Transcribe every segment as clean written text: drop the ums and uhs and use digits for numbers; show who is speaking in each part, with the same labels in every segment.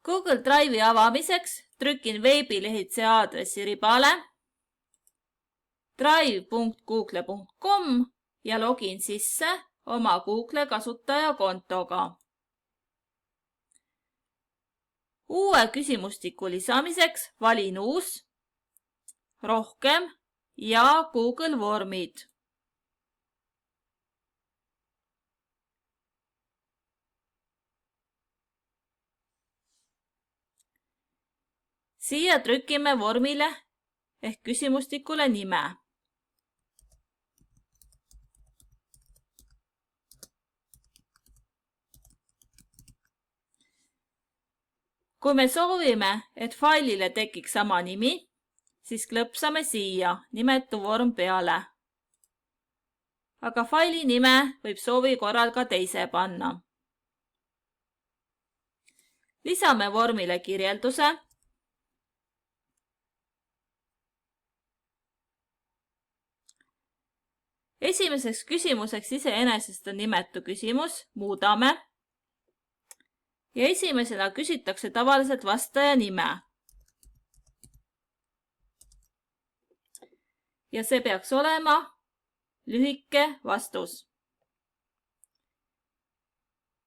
Speaker 1: Google Drive'i avamiseks trükin veebilehitse aadressi ribale drive.google.com ja login sisse oma Google kasutajakontoga. Uue küsimustiku lisamiseks valin uus, rohkem ja Google vormid. Siia trükime vormile ehk küsimustikule nime. Kui me soovime, et failile tekiks sama nimi, siis klõpsame siia nimetu vorm peale. Aga faili nime võib soovi korral ka teise panna. Lisame vormile kirjelduse. Esimeseks küsimuseks iseenesest on nimetu küsimus, muudame. Ja esimesena küsitakse tavaliselt vastaja nime. Ja see peaks olema lühike vastus.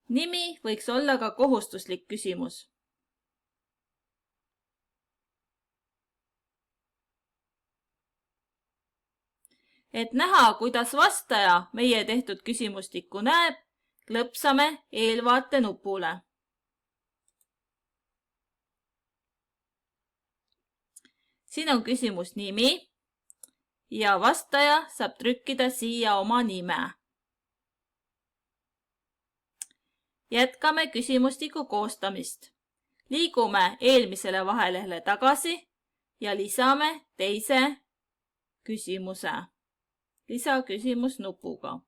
Speaker 1: Nimi võiks olla ka kohustuslik küsimus. Et näha, kuidas vastaja meie tehtud küsimustikku näeb, klõpsame eelvaate nupule. Siin on küsimus nimi ja vastaja saab trükkida siia oma nime. Jätkame küsimustiku koostamist. Liigume eelmisele vahelehele tagasi ja lisame teise küsimuse lisaküsimus nupuga.